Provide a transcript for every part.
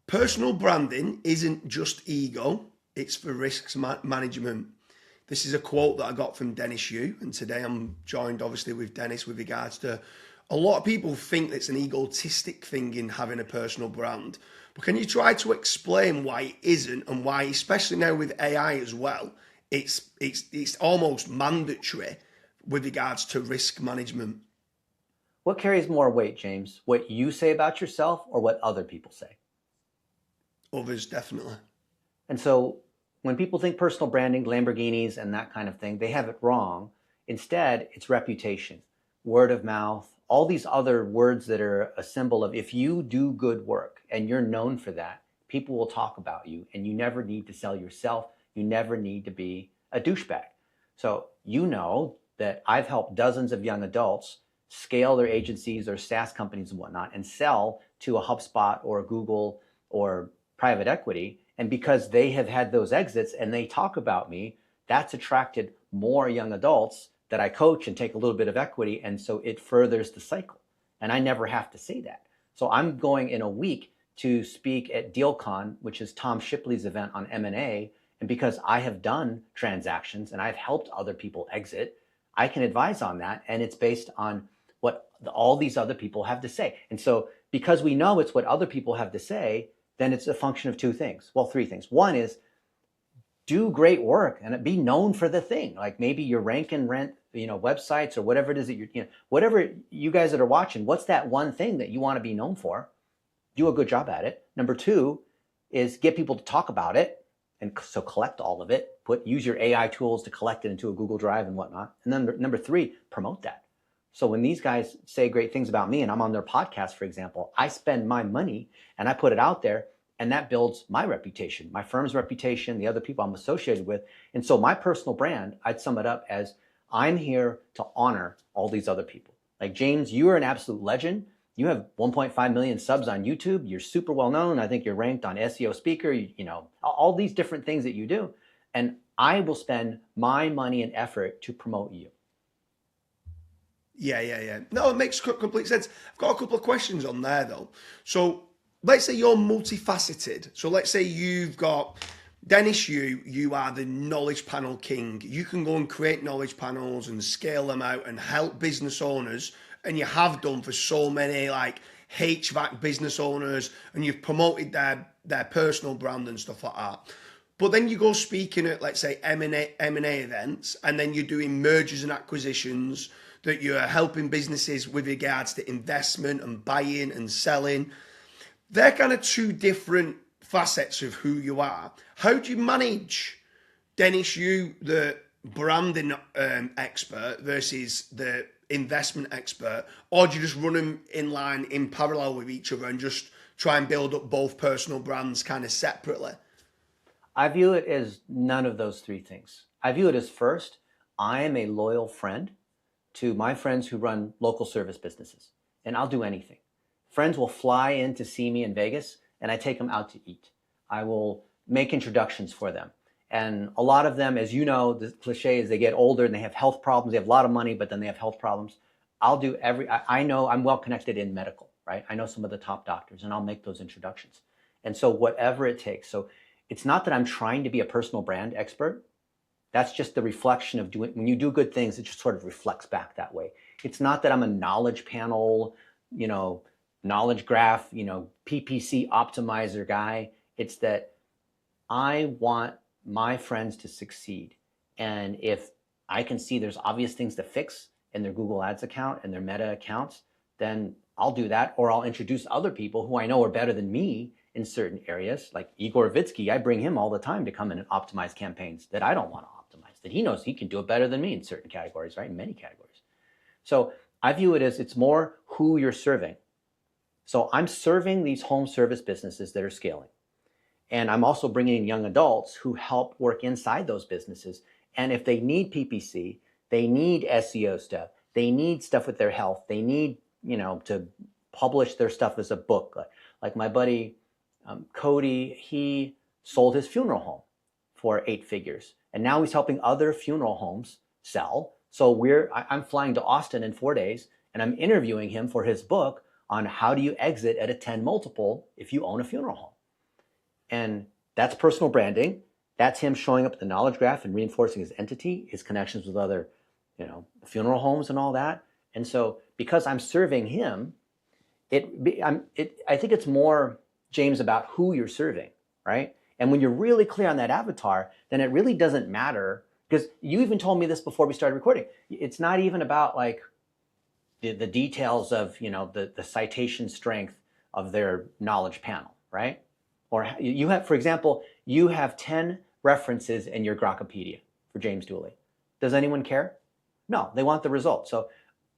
Personal branding isn't just ego, it's for risks management. This is a quote that I got from Dennis Yu, and today I'm joined obviously with Dennis with regards to a lot of people think it's an egotistic thing in having a personal brand. But can you try to explain why it isn't, and why, especially now with AI as well, it's almost mandatory with regards to risk management? What carries more weight, James? What you say about yourself or what other people say? Others, definitely. And so when people think personal branding, Lamborghinis and that kind of thing, they have it wrong. Instead, it's reputation, word of mouth, all these other words that are a symbol of if you do good work and you're known for that, people will talk about you, and you never need to sell yourself. You never need to be a douchebag. So you know that I've helped dozens of young adults scale their agencies or SaaS companies and whatnot and sell to a HubSpot or a Google or private equity. And because they have had those exits and they talk about me, that's attracted more young adults that I coach and take a little bit of equity. And so it furthers the cycle. And I never have to say that. So I'm going in a week to speak at DealCon, which is Tom Shipley's event on M&A. And because I have done transactions and I've helped other people exit, I can advise on that. And it's based on what all these other people have to say. And so because we know it's what other people have to say, then it's a function of two things. Well, three things. One is do great work and be known for the thing. Like maybe you're rank and rent, websites or whatever it is that you're, whatever you guys that are watching, what's that one thing that you want to be known for? Do a good job at it. Number two is get people to talk about it. And so collect all of it, use your AI tools to collect it into a Google Drive and whatnot. And then number three, promote that. So when these guys say great things about me and I'm on their podcast, for example, I spend my money and I put it out there, and that builds my reputation, my firm's reputation, the other people I'm associated with. And so my personal brand, I'd sum it up as I'm here to honor all these other people. Like James, you are an absolute legend. You have 1.5 million subs on YouTube. You're super well known. I think you're ranked on SEO Speaker, all these different things that you do. And I will spend my money and effort to promote you. Yeah. No, it makes complete sense. I've got a couple of questions on there though. So let's say you're multifaceted. So let's say you've got Dennis, you are the knowledge panel king. You can go and create knowledge panels and scale them out and help business owners. And you have done for so many like HVAC business owners, and you've promoted their personal brand and stuff like that. But then you go speaking at, let's say, M&A events, and then you're doing mergers and acquisitions, that you're helping businesses with regards to investment and buying and selling. They're kind of two different facets of who you are. How do you manage, Dennis, you, the branding expert versus the investment expert, or do you just run them in line in parallel with each other and just try and build up both personal brands kind of separately? I view it as none of those three things. I view it as first, I am a loyal friend to my friends who run local service businesses, and I'll do anything. Friends will fly in to see me in Vegas, and I take them out to eat. I will make introductions for them. And a lot of them, as you know, the cliche is they get older and they have health problems. They have a lot of money, but then they have health problems. I know I'm well connected in medical, right? I know some of the top doctors, and I'll make those introductions. And so whatever it takes. So it's not that I'm trying to be a personal brand expert. That's just the reflection of doing, when you do good things, it just sort of reflects back that way. It's not that I'm a knowledge panel, knowledge graph, PPC optimizer guy. It's that I want my friends to succeed. And if I can see there's obvious things to fix in their Google Ads account and their Meta accounts, then I'll do that. Or I'll introduce other people who I know are better than me in certain areas. Like Igor Vitsky, I bring him all the time to come in and optimize campaigns that I don't want to optimize, that he knows he can do it better than me in certain categories, right? In many categories. So I view it as it's more who you're serving. So I'm serving these home service businesses that are scaling. And I'm also bringing in young adults who help work inside those businesses. And if they need PPC, they need SEO stuff, they need stuff with their health, they need, to publish their stuff as a book. Like my buddy Cody, he sold his funeral home for 8 figures. And now he's helping other funeral homes sell. So I'm flying to Austin in 4 days, and I'm interviewing him for his book on how do you exit at a 10 multiple if you own a funeral home. And that's personal branding. That's him showing up at the knowledge graph and reinforcing his entity, his connections with other, funeral homes and all that. And so because I'm serving him, I think it's more, James, about who you're serving, right? And when you're really clear on that avatar, then it really doesn't matter, because you even told me this before we started recording. It's not even about like the details of, the citation strength of their knowledge panel, right? Or you have, for example, you have 10 references in your Grokkopedia for James Dooley. Does anyone care? No, they want the result. So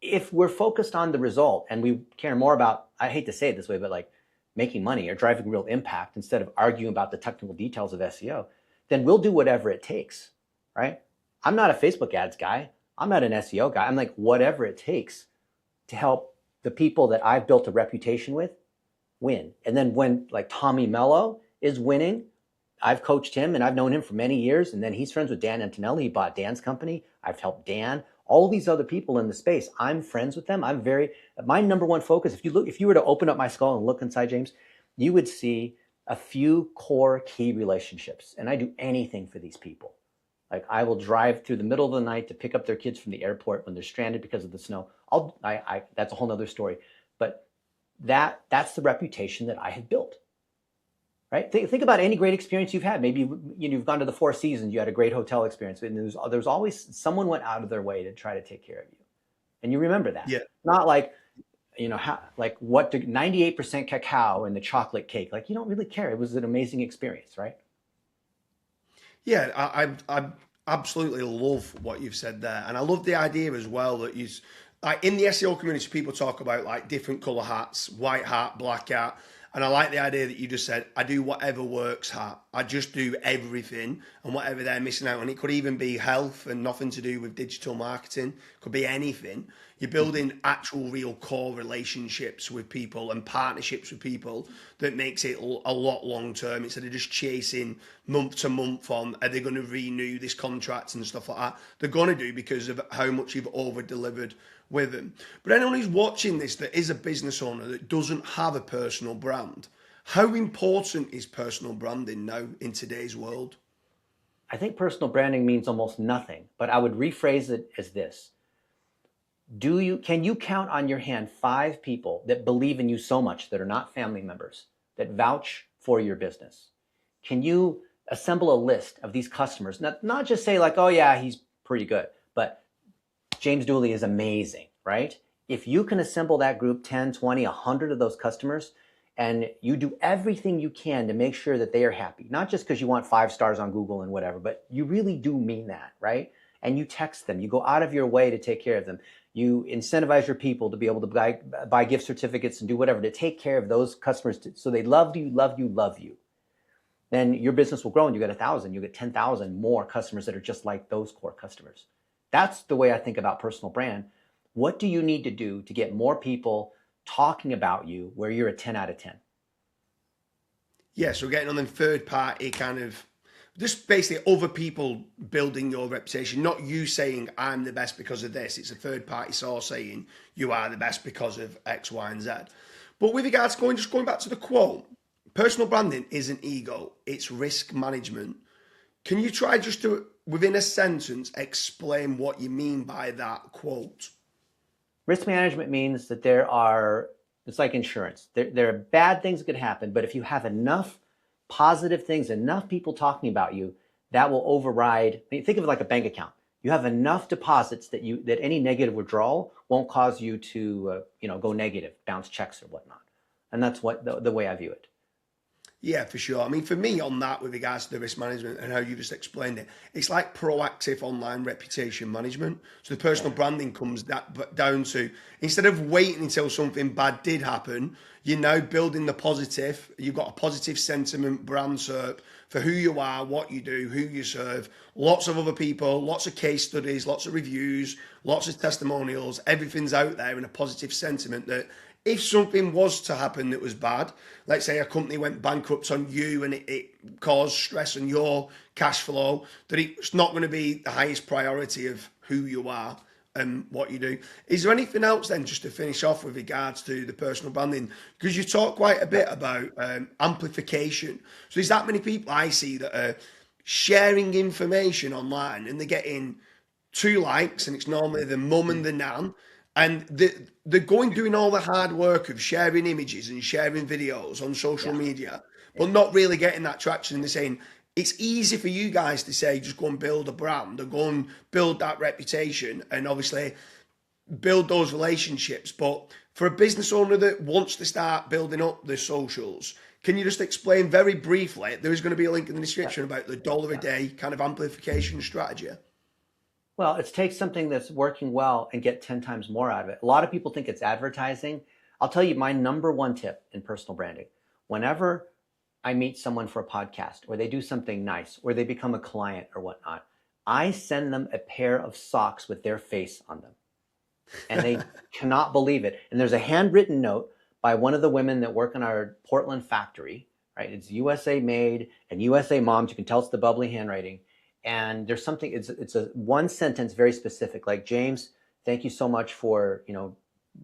if we're focused on the result and we care more about, I hate to say it this way, but like making money or driving real impact instead of arguing about the technical details of SEO, then we'll do whatever it takes, right? I'm not a Facebook ads guy. I'm not an SEO guy. I'm like, whatever it takes to help the people that I've built a reputation with win. And then when like Tommy Mello is winning, I've coached him and I've known him for many years. And then he's friends with Dan Antonelli. He bought Dan's company. I've helped Dan. All these other people in the space, I'm friends with them. My number one focus, if you were to open up my skull and look inside, James, you would see a few core key relationships. And I do anything for these people. Like I will drive through the middle of the night to pick up their kids from the airport when they're stranded because of the snow. That's a whole nother story. But that's the reputation that I have built. Right? Think about any great experience you've had. Maybe you've gone to the Four Seasons, you had a great hotel experience, and there's always someone went out of their way to try to take care of you, and you remember that. Yeah. Not like, what 98% cacao in the chocolate cake. Like you don't really care. It was an amazing experience, right? Yeah, I absolutely love what you've said there, and I love the idea as well that like in the SEO community, people talk about like different color hats, white hat, black hat. And I like the idea that you just said, I do whatever works hat. I just do everything and whatever they're missing out on. It could even be health and nothing to do with digital marketing. Could be anything. You're building actual real core relationships with people and partnerships with people that makes it a lot long term instead of just chasing month to month on, are they going to renew this contract and stuff like that. They're going to do because of how much you've over delivered with them. But anyone who's watching this that is a business owner that doesn't have a personal brand, how important is personal branding now in today's world? I think personal branding means almost nothing, but I would rephrase it as this. Can you count on your hand 5 people that believe in you so much that are not family members, that vouch for your business? Can you assemble a list of these customers? Not just say like, oh yeah, he's pretty good, but James Dooley is amazing, right? If you can assemble that group, 10, 20, 100 of those customers, and you do everything you can to make sure that they are happy, not just because you want 5 stars on Google and whatever, but you really do mean that, right? And you text them, you go out of your way to take care of them. You incentivize your people to be able to buy gift certificates and do whatever to take care of those customers so they love you. Then your business will grow and you get 1,000, you get 10,000 more customers that are just like those core customers. That's the way I think about personal brand. What do you need to do to get more people talking about you where you're a 10 out of 10? Yeah, so getting on them third party kind of, just basically other people building your reputation, not you saying I'm the best because of this. It's a third party source saying you are the best because of X, Y, and Z. But with regards to going back to the quote, personal branding isn't ego, it's risk management. Can you try just to, within a sentence, explain what you mean by that quote? Risk management means that it's like insurance. There are bad things that could happen, but if you have enough positive things, enough people talking about you, that will override. Think of it like a bank account. You have enough deposits that any negative withdrawal won't cause you to go negative, bounce checks or whatnot. And that's what the way I view it. Yeah, for sure. I mean, for me on that, with regards to the risk management and how you just explained it, it's like proactive online reputation management. So the personal branding comes down to, instead of waiting until something bad did happen, you're now building the positive. You've got a positive sentiment, brand SERP for who you are, what you do, who you serve. Lots of other people, lots of case studies, lots of reviews, lots of testimonials. Everything's out there in a positive sentiment that if something was to happen that was bad, let's say a company went bankrupt on you and it caused stress on your cash flow, that it's not going to be the highest priority of who you are and what you do. Is there anything else then, just to finish off with regards to the personal branding? Because you talk quite a bit about amplification. So there's that many people I see that are sharing information online and they're getting 2 likes, and it's normally the mum and the nan, and they're going doing all the hard work of sharing images and sharing videos on social media, but not really getting that traction. And they're saying it's easy for you guys to say just go and build a brand or go and build that reputation and obviously build those relationships. But for a business owner that wants to start building up their socials, can you just explain very briefly? There is going to be a link in the description about the $1 a day kind of amplification strategy. Well, it's take something that's working well and get 10 times more out of it. A lot of people think it's advertising. I'll tell you my number one tip in personal branding. Whenever I meet someone for a podcast or they do something nice or they become a client or whatnot, I send them a pair of socks with their face on them. And they cannot believe it. And there's a handwritten note by one of the women that work in our Portland factory, right? It's USA made and USA moms. You can tell it's the bubbly handwriting. And there's something, it's a one sentence, very specific, like, James, thank you so much for,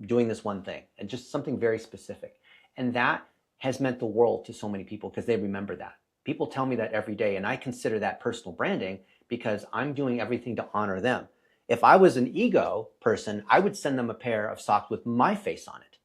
doing this one thing, and just something very specific. And that has meant the world to so many people because they remember that. People tell me that every day, and I consider that personal branding because I'm doing everything to honor them. If I was an ego person, I would send them a pair of socks with my face on it.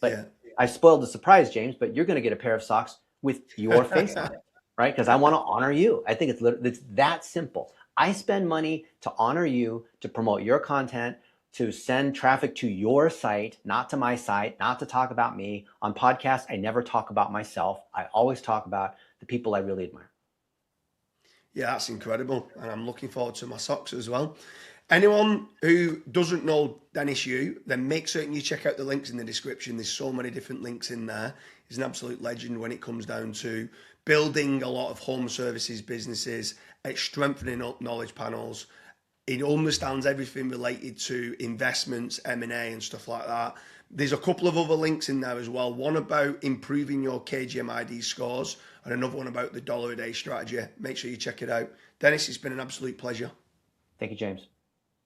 But I spoiled the surprise, James, but you're going to get a pair of socks with your face on it. Right? Because I want to honor you. I think it's that simple. I spend money to honor you, to promote your content, to send traffic to your site, not to my site, not to talk about me. On podcasts, I never talk about myself. I always talk about the people I really admire. Yeah, that's incredible. And I'm looking forward to my socks as well. Anyone who doesn't know Dennis Yu, then make certain you check out the links in the description. There's so many different links in there. He's an absolute legend when it comes down to building a lot of home services businesses, strengthening up knowledge panels. He understands everything related to investments, M&A and stuff like that. There's a couple of other links in there as well. One about improving your KGMID scores and another one about the $1 a day strategy. Make sure you check it out. Dennis, it's been an absolute pleasure. Thank you, James.